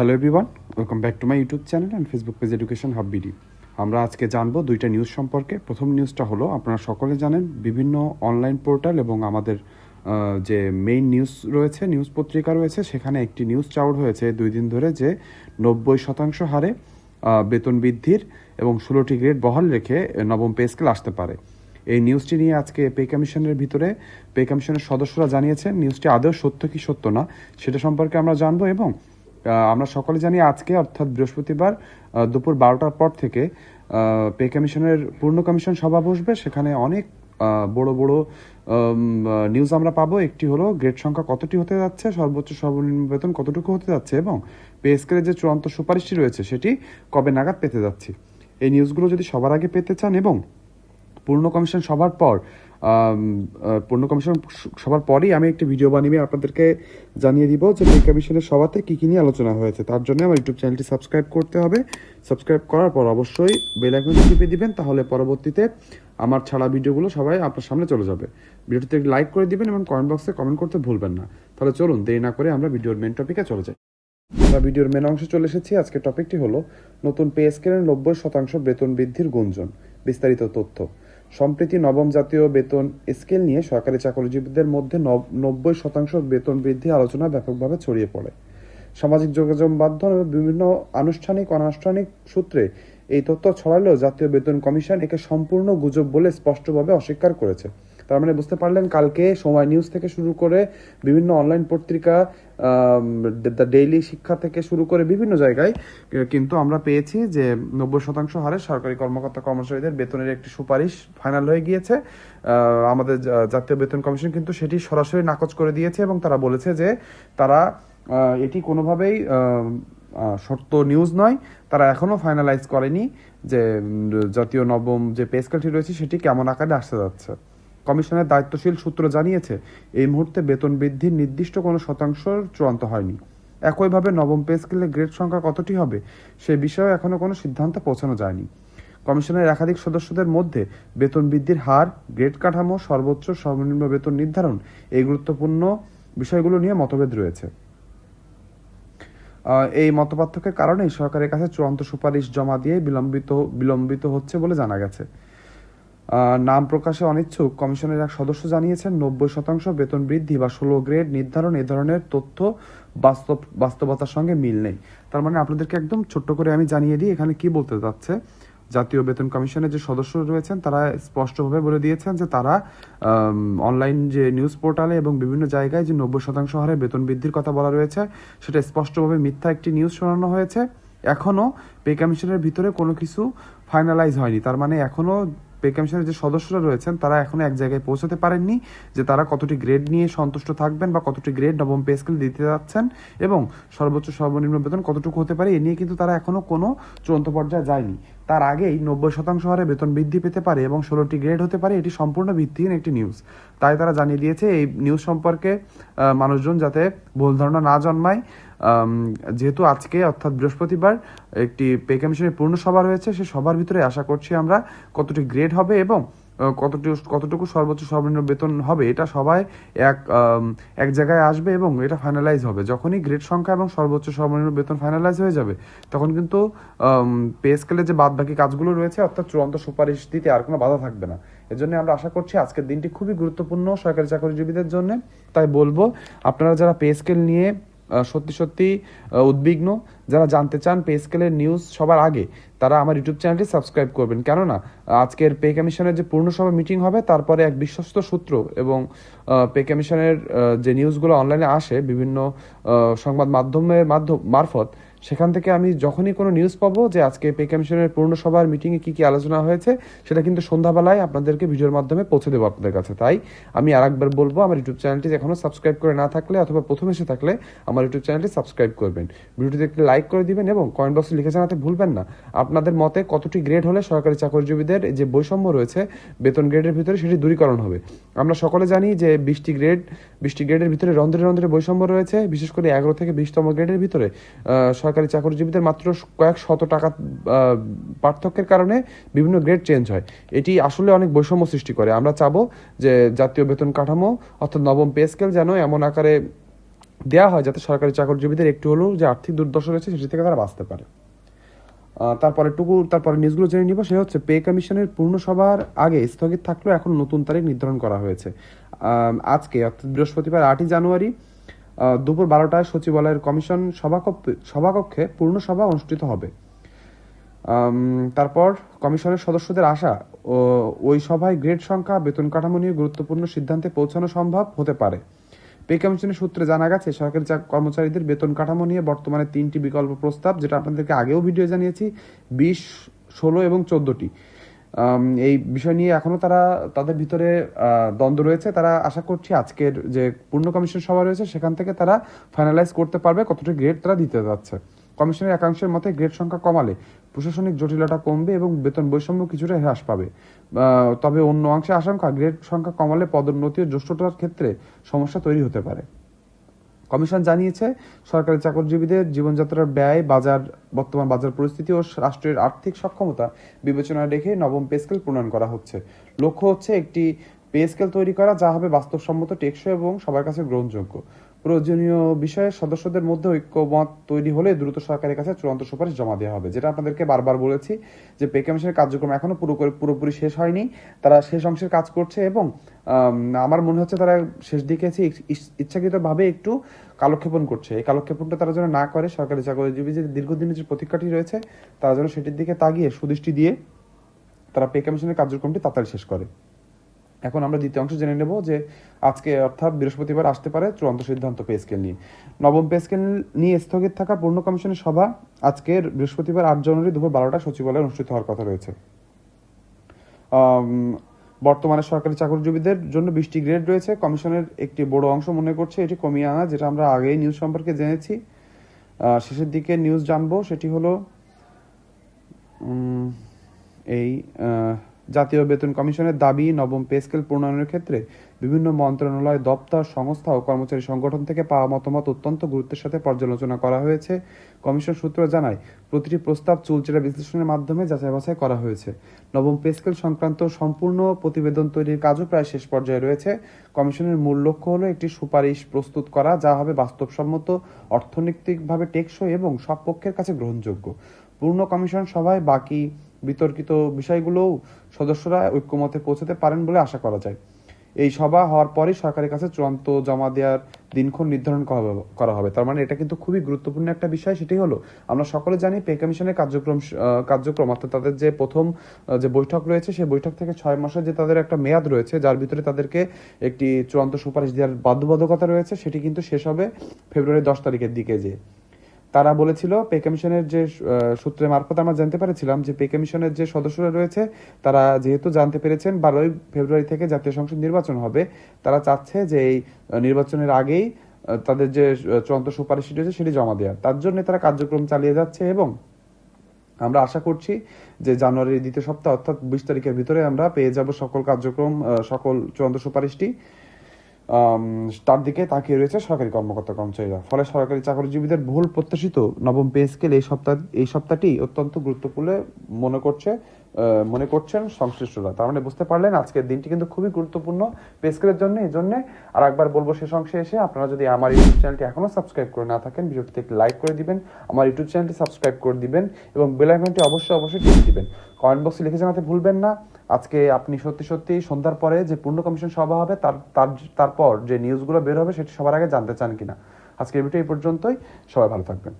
Hello everyone, welcome back to my YouTube channel and Facebook page education hub BD. আমরা আজকে জানবো দুইটা news সম্পর্কে। প্রথম নিউজটা হলো, আপনারা সকলে জানেন বিভিন্ন অনলাইন পোর্টাল এবং আমাদের যে মেইন নিউজ রয়েছে, নিউজ পত্রিকা রয়েছে, সেখানে একটি নিউজ চাউড হয়েছে 2 দিন ধরে যে 90% হারে বেতন বৃদ্ধির এবং 16টি গ্রেড বহাল রেখে নবম পে স্কেল আসতে পারে। এই নিউজটি নিয়ে আজকে পে কমিশনের ভিতরে পে কমিশনের সদস্যরা জানিয়েছেন নিউজটি আদৌ সত্য কি সত্য না সেটা সম্পর্কে আমরা জানবো। এবং আমরা সকলে জানি আজকে অর্থাৎ বৃহস্পতিবার দুপুর 12টার পর থেকে পে কমিশনের পূর্ণ কমিশন সভা বসবে। সেখানে অনেক বড় বড় নিউজ আমরা পাবো। একটি হলো গ্রেড সংখ্যা কতটি হতে যাচ্ছে, সর্বোচ্চ সর্বনিম্ন বেতন কতটুকু হতে যাচ্ছে এবং পে স্কেলের যে চূড়ান্ত সুপারিশটি রয়েছে সেটি কবে নাগাদ পেতে যাচ্ছি। এই নিউজগুলো যদি সবার আগে পেতে চান এবং পূর্ণ কমিশন সভার পর পূর্ণ কমিশন সবার পরেই আমি একটি ভিডিও বানিয়ে আপনাদেরকে জানিয়ে দিব যে পে কমিশনের সভাতে কী কী নিয়ে আলোচনা হয়েছে। তার জন্য আমার ইউটিউব চ্যানেলটি সাবস্ক্রাইব করতে হবে। সাবস্ক্রাইব করার পর অবশ্যই বেল আইকনটি টিপে দিবেন, তাহলে পরবর্তীতে আমার ছাড়া ভিডিওগুলো সবাই আপনার সামনে চলে যাবে। ভিডিওটিতে লাইক করে দিবেন এবং কমেন্ট বক্সে কমেন্ট করতে ভুলবেন না। তাহলে চলুন দেরি না করে আমরা ভিডিওর মেন টপিকে চলে যাই। আমরা ভিডিওর মেন অংশে চলে এসেছি। আজকের টপিকটি হলো নতুন পে স্কেলের 90% বেতন বৃদ্ধির গুঞ্জন। বিস্তারিত তথ্য। সম্প্রতি নবম জাতীয় বেতন স্কেল নিয়ে সরকারি চাকরিজীবীদের মধ্যে 90% বেতন বৃদ্ধি আলোচনা ব্যাপকভাবে ছড়িয়ে পড়ে। সামাজিক যোগাযোগ মাধ্যম এবং বিভিন্ন আনুষ্ঠানিক অনানুষ্ঠানিক সূত্রে এই তথ্য ছড়ালেও জাতীয় বেতন কমিশন একে সম্পূর্ণ গুজব বলে স্পষ্টভাবে অস্বীকার করেছে। তার মানে বুঝতে পারলেন, কালকে সময় নিউজ থেকে শুরু করে বিভিন্ন অনলাইন পত্রিকা, দ্য ডেইলি শিক্ষা থেকে শুরু করে বিভিন্ন জায়গায় কিন্তু আমরা পেয়েছি যে 90% হারে সরকারি কর্মকর্তা কর্মচারীদের বেতনের একটি সুপারিশ ফাইনাল হয়ে গিয়েছে। আমাদের জাতীয় বেতন কমিশন কিন্তু সেটি সরাসরি নাকচ করে দিয়েছে এবং তারা বলেছে যে তারা এটি কোনোভাবেই সত্য নিউজ নয়। তারা এখনও ফাইনালাইজ করেনি যে জাতীয় নবম যে পে স্কেলটি রয়েছে সেটি কেমন আকারে আসতে যাচ্ছে। কমিশনের দায়িত্বশীল সূত্র জানিয়েছে এই মুহূর্তে বেতন বৃদ্ধির নির্দিষ্ট কোনো শতাংশ চূড়ান্ত হয়নি। একইভাবে নবম পে স্কেলের গ্রেড সংখ্যা কতটি হবে সে বিষয়ে এখনও কোনো সিদ্ধান্ত পৌঁছানো যায়নি। কমিশনের একাধিক সদস্যদের মধ্যে বেতন বৃদ্ধির হার, গ্রেড কাঠামো, সর্বোচ্চ সর্বনিম্ন বেতন নির্ধারণ এই গুরুত্বপূর্ণ বিষয়গুলো নিয়ে মতভেদ রয়েছে। এই মতপার্থক্যের কারণেই সরকারের কাছে চূড়ান্ত সুপারিশ জমা দিয়ে বিলম্বিত হচ্ছে বলে জানা গেছে। নাম প্রকাশে অনিচ্ছুক কমিশনের এক সদস্য জানিয়েছেন 90% বেতন বৃদ্ধি বা 16 গ্রেড নির্ধারণ এ ধরনের তথ্য বাস্তবতার সঙ্গে মিল নেই। তার মানে আপনাদেরকে একদম ছোট্ট করে আমি জানিয়ে দিই এখানে কি বলতে যাচ্ছে। জাতীয় বেতন কমিশনের যে সদস্য রয়েছেন তারা স্পষ্টভাবে বলে দিয়েছেন যে তারা অনলাইন যে নিউজ পোর্টালে এবং বিভিন্ন জায়গায় যে 90% হারে বেতন বৃদ্ধির কথা বলা রয়েছে সেটা স্পষ্টভাবে মিথ্যা একটি নিউজ শোনানো হয়েছে। এখনও পে কমিশনের ভিতরে কোনো কিছু ফাইনালাইজ হয়নি। তার মানে এখনও পে কমিশনের যে সদস্যরা রয়েছেন তারা এখনো এক জায়গায় পৌঁছাতে পারেননি যে তারা কতটি গ্রেড নিয়ে সন্তুষ্ট থাকবেন বা কতটি গ্রেড নবম পে স্কেল দিতে যাচ্ছেন এবং সর্বোচ্চ সর্বনিম্ন বেতন কতটুকু হতে পারে এ নিয়ে কিন্তু তারা এখনো কোনো চূড়ান্ত পর্যায়ে যায়নি। তার আগেই 90% হারে বেতন বৃদ্ধি পেতে পারে এবং 16টি গ্রেড হতে পারে, এটি সম্পূর্ণ ভিত্তিহীন একটি নিউজ। তাই তারা জানিয়ে দিয়েছে এই নিউজ সম্পর্কে মানুষজন যাতে ভুল ধারণা না জন্মায়। যেহেতু আজকে অর্থাৎ বৃহস্পতিবার একটি পে কমিশনের পূর্ণ সভা রয়েছে, সেই সভার ভিতরে আশা করছি আমরা কতটি গ্রেড হবে এবং কতটুকু সর্বোচ্চ সর্বনিম্ন বেতন হবে এটা সবাই এক জায়গায় আসবে এবং এটা ফাইনালাইজ হবে। যখনই গ্রেড সংখ্যা এবং সর্বোচ্চ সর্বনিম্ন বেতন ফাইনালাইজ হয়ে যাবে তখন কিন্তু পে স্কেলে যে বাদ বাকি কাজগুলো রয়েছে অর্থাৎ চূড়ান্ত সুপারিশ দিতে আর কোনো বাধা থাকবে না। এজন্য আমরা আশা করছি আজকের দিনটি খুবই গুরুত্বপূর্ণ সরকারি চাকরিজীবীদের জন্য। তাই বলবো আপনারা যারা পে স্কেল নিয়ে সত্যি উদ্বিগ্ন, যারা জানতে চান পে স্কেলের নিউজ সবার আগে, তারা আমার ইউটিউব চ্যানেলটি সাবস্ক্রাইব করবেন। কেননা আজকের পে কমিশনের যে পূর্ণ সভা মিটিং হবে তারপরে এক বিশ্বস্ত সূত্র এবং পে কমিশনের যে নিউজগুলো অনলাইনে আসে বিভিন্ন সংবাদ মাধ্যমের মারফত, সেখান থেকে আমি যখনই কোনো নিউজ পাবো যে আজকে পে কমিশনের পূর্ণ সভার মিটিংয়ে কী কী আলোচনা হয়েছে সেটা কিন্তু সন্ধ্যাবেলায় আপনাদেরকে ভিডিওর মাধ্যমে পৌঁছে দেবো আপনাদের কাছে। তাই আমি আরেকবার বলবো আমার ইউটিউব চ্যানেলটি এখনও সাবস্ক্রাইব করে না থাকলে অথবা প্রথম এসে থাকলে আমার ইউটিউব চ্যানেলটি সাবস্ক্রাইব করবেন, ভিডিওটিতে একটি লাইক করে দিবেন এবং কমেন্ট বক্সে লিখে জানাতে ভুলবেন না আপনাদের মতে কতটি গ্রেড হলে সরকারি চাকরিজীবীদের যে বৈষম্য রয়েছে বেতন গ্রেডের ভিতরে সেটি দূরীকরণ হবে। আমরা সকলে জানি যে 20টি গ্রেডের ভিতরে রন্ধ্রে রন্ধ্রে বৈষম্য রয়েছে, বিশেষ করে 11 থেকে 20তম গ্রেডের ভিতরে সরকারি চাকরিজীবীদের মাত্র কয়েক শত টাকা পার্থক্যের কারণে বিভিন্ন গ্রেড চেঞ্জ হয়। এটি আসলে অনেক বৈষম্য সৃষ্টি করে। আমরা চাবো যে জাতীয় বেতন কাঠামো অর্থাৎ নবম পে স্কেল যেন এমন আকারে দেওয়া হয়, যাতে সরকারি চাকরিজীবীদের একটু হলেও যে আর্থিক দুর্দশা রয়েছে সেটি থেকে তারা বাঁচতে পারে। তারপরে নিউজগুলো জেনে নিব। সে হচ্ছে পে কমিশনের পূর্ণ সভার আগে স্থগিত থাকলেও এখন নতুন তারিখ নির্ধারণ করা হয়েছে। আজকে অর্থাৎ বৃহস্পতিবার 8ই জানুয়ারি দুপুর 12টায় সচিবালয়ের কমিশন সভাকক্ষে পূর্ণ সভা অনুষ্ঠিত হবে। তারপর কমিশনের সদস্যদের আশা ওই সভায় গ্রেড সংখ্যা, বেতন কাঠামো নিয়ে গুরুত্বপূর্ণ সিদ্ধান্তে পৌঁছানো সম্ভব হতে পারে। পে কমিশনের সূত্রে জানা গেছে, সরকারি কর্মচারীদের বেতন কাঠামো নিয়ে বর্তমানে 3টি বিকল্প প্রস্তাব, যেটা আপনাদেরকে আগেও ভিডিও জানিয়েছি, 20, 16 এবং 14টি। এই বিষয় নিয়ে এখনো তাদের ভিতরে দ্বন্দ্ব রয়েছে। তারা আশা করছি আজকের যে পূর্ণ কমিশন সভা রয়েছে সেখান থেকে তারা ফাইনালাইজ করতে পারবে কতটা গ্রেড তারা দিতে যাচ্ছে। কমিশনের একাংশের মতে গ্রেড সংখ্যা কমালে প্রশাসনিক জটিলতা কমবে এবং বেতন বৈষম্য কিছুটা হ্রাস পাবে। তবে অন্য অংশে আশঙ্কা, গ্রেড সংখ্যা কমালে পদোন্নতি ও জ্যেষ্ঠতার ক্ষেত্রে সমস্যা তৈরি হতে পারে। কমিশন জানিয়েছে, সরকারি চাকরিজীবীদের জীবনযাত্রার ব্যয়, বর্তমান বাজার পরিস্থিতি ও রাষ্ট্রের আর্থিক সক্ষমতা বিবেচনায় রেখে নবম পে স্কেল প্রণয়ন করা হচ্ছে। লক্ষ্য হচ্ছে একটি পে স্কেল তৈরি করা যা হবে বাস্তবসম্মত, টেকসই এবং সবার কাছে গ্রহণযোগ্য। প্রয়োজনীয় বিষয়ে সদস্যদের মধ্যে ঐক্যমত তৈরি হলে দ্রুত সরকারের কাছে চূড়ান্ত সুপারিশ জমা দেওয়া হবে। যেটা আপনাদেরকে বারবার বলেছি যে পে কমিশনের কার্যক্রম এখনো পুরোপুরি শেষ হয়নি, তারা শেষ অংশের কাজ করছে এবং আমার মনে হচ্ছে তারা শেষ দিকে ইচ্ছাকৃতভাবে একটু কালক্ষেপণ করছে। এই কালক্ষেপণটা তারা যেন না করে, সরকারি চাকরিজীবী যে দীর্ঘদিনের যে প্রতীক্ষাটি রয়েছে তারা যেন সেটির দিকে তাকিয়ে সুদৃষ্টি দিয়ে তারা পে কমিশনের কার্যক্রমটি তাড়াতাড়ি শেষ করে। এখন আমরা দ্বিতীয় অংশ জেনে নেব যে আজকে অর্থাৎ বৃহস্পতিবার আসতে পারে চূড়ান্ত সিদ্ধান্ত পে স্কেল নিয়ে। নবম পে স্কেল নিয়ে স্থগিত থাকা পূর্ণ কমিশনের সভা আজকের বৃহস্পতিবার 8 জানুয়ারি দুপুর 12টায় সচিবালয়ে অনুষ্ঠিত হওয়ার কথা রয়েছে। বর্তমানে সরকারি চাকরিজীবীদের জন্য 20টি গ্রেড রয়েছে। কমিশনের একটি বড় অংশ মনে করছে এটি কমিয়ে আনা, যেটা আমরা আগেই নিউজ সম্পর্কে জেনেছি। শেষের দিকে নিউজ জানবো, সেটি হলো এই জাতীয় বেতন কমিশনের দাবি, নবম পে স্কেল প্রণয়নের ক্ষেত্রে বিভিন্ন মন্ত্রণালয়, দপ্তর, সংস্থা ও কর্মচারী সংগঠন থেকে পাওয়া মতামত অত্যন্ত গুরুত্বের সাথে পর্যালোচনা করা হয়েছে। কমিশন সূত্র জানায়, প্রতিটি প্রস্তাব চুলচেরা বিশ্লেষণের মাধ্যমে যাচাই বাছাই করা হয়েছে। নবম পে স্কেল সংক্রান্ত সম্পূর্ণ প্রতিবেদন তৈরির কাজও প্রায় শেষ পর্যায়ে রয়েছে। কমিশনের মূল লক্ষ্য হলো একটি সুপারিশ প্রস্তুত করা যা হবে বাস্তবসম্মত, অর্থনৈতিকভাবে টেকসই এবং সব পক্ষের কাছে গ্রহণযোগ্য। পূর্ণ কমিশন সভায় বাকি বিতর্কিত বিষয়গুলোও সদস্যরা ঐক্যমতে পৌঁছাতে পারেন বলে আশা করা যায়। এই সভা হওয়ার পরই সরকারের কাছে চূড়ান্ত জমা দেওয়ার দিনক্ষণ নির্ধারণ করা হবে। তার মানে এটা কিন্তু খুবই গুরুত্বপূর্ণ একটা বিষয়। সেটি হলো, আমরা সকলে জানি পে কমিশনের কার্যক্রম অর্থাৎ তাদের যে প্রথম যে বৈঠক রয়েছে সেই বৈঠক থেকে 6 মাসের যে তাদের একটা মেয়াদ রয়েছে, যার ভিতরে তাদেরকে একটি চূড়ান্ত সুপারিশ দেওয়ার বাধ্যবাধকতা রয়েছে, সেটি কিন্তু শেষ হবে ফেব্রুয়ারি 10 তারিখের দিকে। যে তারা বলেছিল, পে কমিশনের যে সূত্রের মারফত আমরা জানতে পেরেছিলাম যে পে কমিশনের যে সদস্যরা রয়েছে তারা যেহেতু জানতে পেরেছেন 12ই ফেব্রুয়ারি থেকে জাতীয় সংসদ নির্বাচন হবে, তারা চাচ্ছে যে এই নির্বাচনের আগেই তাদের যে চূড়ান্ত সুপারিশটি রয়েছে সেটি জমা দেওয়ার। তার জন্য তারা কার্যক্রম চালিয়ে যাচ্ছে এবং আমরা আশা করছি যে জানুয়ারির দ্বিতীয় সপ্তাহ অর্থাৎ 20 তারিখের ভিতরে আমরা পেয়ে যাব সকল চূড়ান্ত সুপারিশটি। তার দিকে তাকিয়ে রয়েছে সরকারি কর্মকর্তা কর্মচারীরা। ফলে সরকারি চাকরিজীবীদের বহুল প্রত্যাশিত নবম পে স্কেল এই সপ্তাহটি অত্যন্ত গুরুত্বপূর্ণ মনে করছেন সংশ্লিষ্টরা। তার মানে বুঝতে পারলেন আজকের দিনটি কিন্তু খুবই গুরুত্বপূর্ণ পে স্কেলের জন্য। এই জন্য আর একবার বলবো, শেষ অংশে এসে আপনারা যদি আমার ইউটিউব চ্যানেলটি এখনো সাবস্ক্রাইব করে না থাকেন, ভিডিওটিতে একটি লাইক করে দিবেন, আমার ইউটিউব চ্যানেলটি সাবস্ক্রাইব করে দিবেন এবং বেল আইকনটি অবশ্যই টিপে দিবেন। কমেন্ট বক্সে লিখে জানাতে ভুলবেন না আজকে আপনি সত্যি সন্ধ্যার পরে যে পূর্ণ কমিশন সভা হবে তারপর যে নিউজগুলো বের হবে সেটি সবার আগে জানতে চান কিনা। আজকের ভিডিও এই পর্যন্তই, সবাই ভালো থাকবেন।